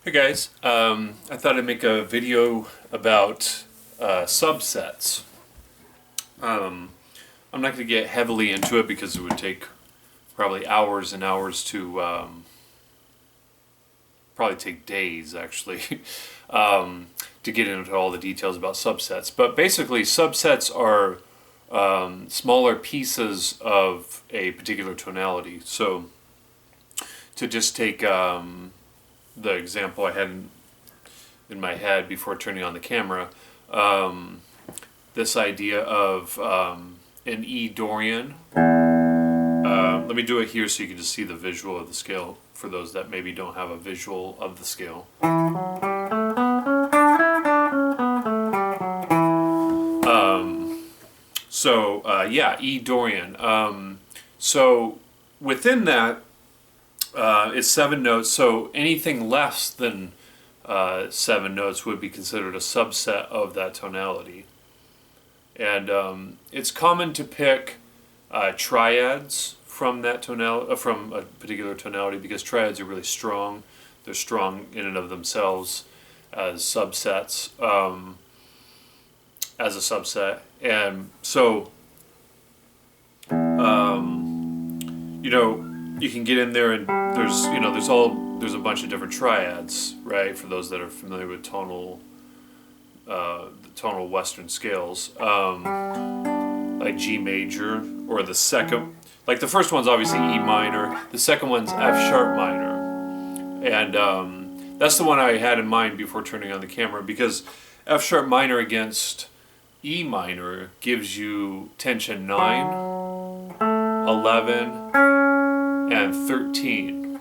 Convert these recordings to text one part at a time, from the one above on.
Hey guys, I thought I'd make a video about subsets. I'm not going to get heavily into it because it would take probably hours and hours to, probably take days actually, to get into all the details about subsets. But basically subsets are smaller pieces of a particular tonality. So to just take the example I had in my head before turning on the camera, this idea of an E Dorian. Let me do it here so you can just see the visual of the scale for those that maybe don't have a visual of the scale. Yeah, E Dorian. So within that, it's 7 notes, so anything less than 7 notes would be considered a subset of that tonality. And it's common to pick triads from that tonality, from a particular tonality, because triads are really strong. They're strong in and of themselves as subsets, as a subset. And so, you can get in there and there's a bunch of different triads, right? For those that are familiar with the tonal Western scales, like G major, or the second, like the first one's obviously E minor, the second one's F sharp minor, and that's the one I had in mind before turning on the camera, because F sharp minor against E minor gives you tension 9, 11, and 13.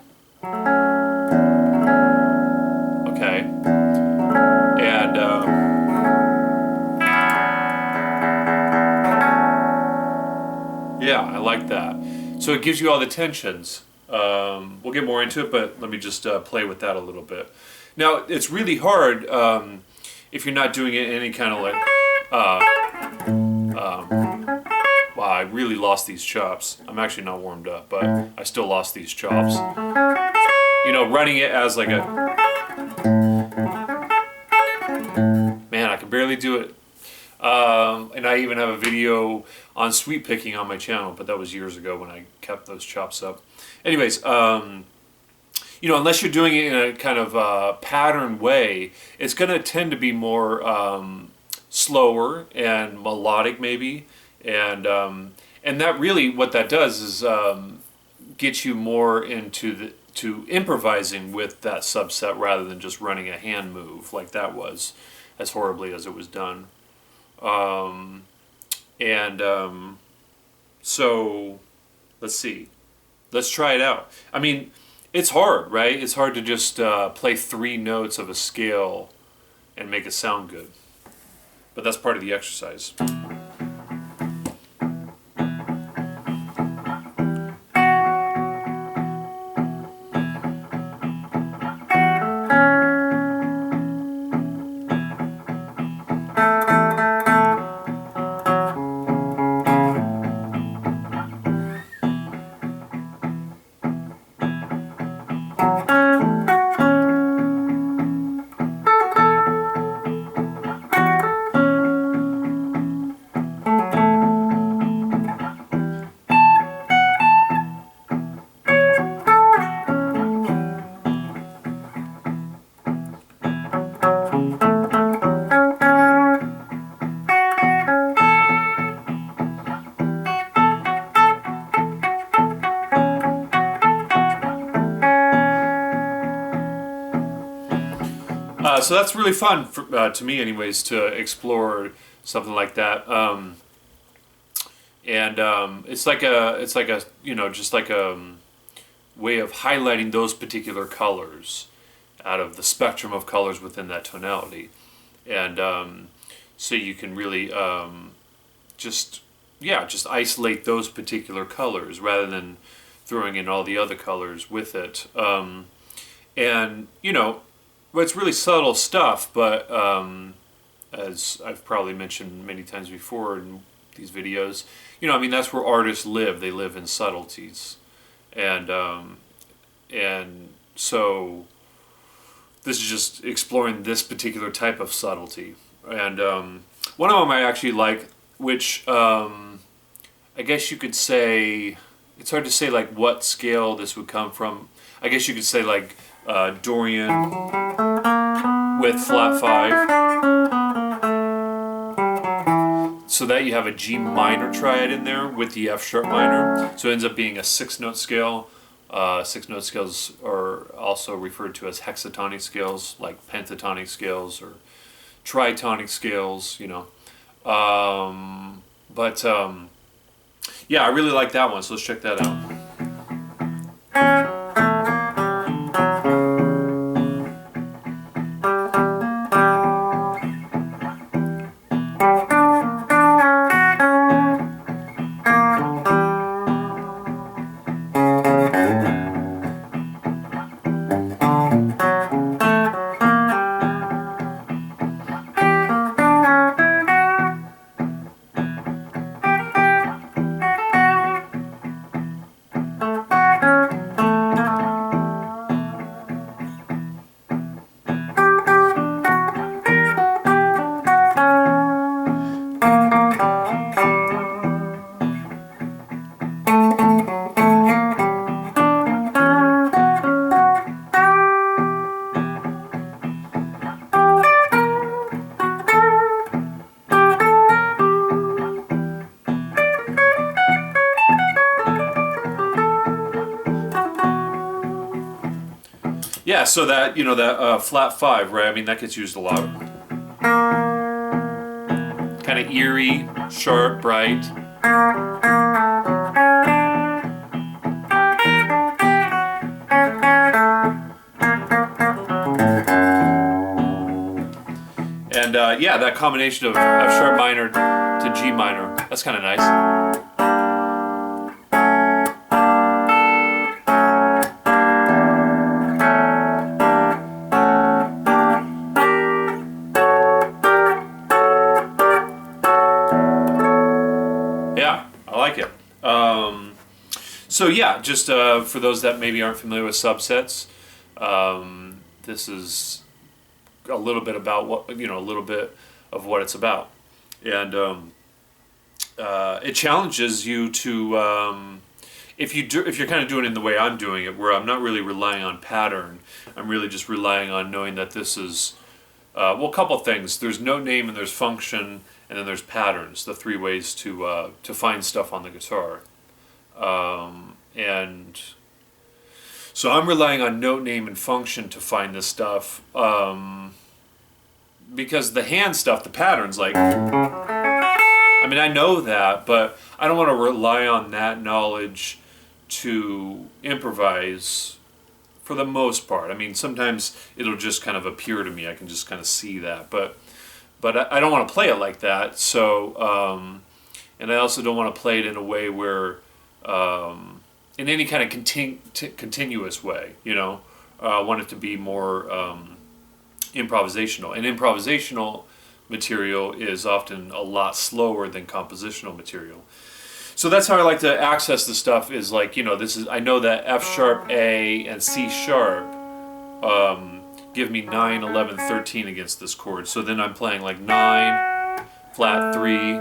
Okay, and yeah, I like that. So it gives you all the tensions. We'll get more into it, but let me just play with that a little bit. Now, it's really hard if you're not doing it in any kind of like wow, I really lost these chops. I'm actually not warmed up, but I still lost these chops. Running it as like a... Man, I can barely do it. And I even have a video on sweep picking on my channel, but that was years ago when I kept those chops up. Anyways, unless you're doing it in a kind of patterned way, it's going to tend to be more slower and melodic maybe. And that really, what that does is get you more into improvising with that subset rather than just running a hand move like that was, as horribly as it was done. So let's see. Let's try it out. I mean, it's hard, right? It's hard to just play 3 notes of a scale and make it sound good. But that's part of the exercise. So that's really fun for, to me, anyways, to explore something like that. It's like a just like a way of highlighting those particular colors out of the spectrum of colors within that tonality, and so you can really just isolate those particular colors rather than throwing in all the other colors with it. Well, it's really subtle stuff, but as I've probably mentioned many times before in these videos, that's where artists live. They live in subtleties, and so this is just exploring this particular type of subtlety. And one of them I actually like, which I guess you could say, it's hard to say like what scale this would come from. I guess you could say like Dorian with flat 5. So that you have a G minor triad in there with the F sharp minor. So it ends up being a 6-note scale. 6-note scales are also referred to as hexatonic scales, like pentatonic scales or tritonic scales, you know. Yeah, I really like that one, so let's check that out. Yeah, so that, you know, that flat 5, right? I mean, that gets used a lot. Kind of eerie, sharp, bright. And yeah, that combination of F sharp minor to G minor, that's kind of nice. Yeah, I like it. So yeah, just for those that maybe aren't familiar with subsets, this is a little bit about what, you know, a little bit of what it's about, and it challenges you to if you're kind of doing it in the way I'm doing it, where I'm not really relying on pattern, I'm really just relying on knowing that this is well, a couple things. There's note name and there's function, and then there's patterns, the 3 ways to find stuff on the guitar. And so I'm relying on note name and function to find this stuff, because the hand stuff, the patterns, like, I mean, I know that, but I don't want to rely on that knowledge to improvise for the most part. I mean, sometimes it'll just kind of appear to me. I can just kind of see that, but I don't want to play it like that. So, and I also don't want to play it in a way where, in any kind of continuous way, you know. I want it to be more improvisational. And improvisational material is often a lot slower than compositional material. So that's how I like to access the stuff, is like, you know, this is, I know that F sharp, A, and C sharp give me 9, 11, 13 against this chord. So then I'm playing like 9, flat 3,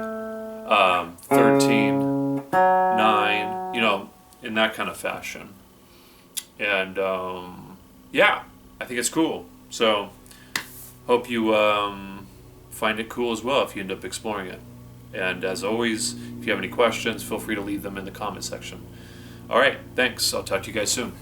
13, 9, you know, in that kind of fashion. And yeah, I think it's cool. So hope you find it cool as well if you end up exploring it. And as always, if you have any questions, feel free to leave them in the comment section. All right, thanks. I'll talk to you guys soon.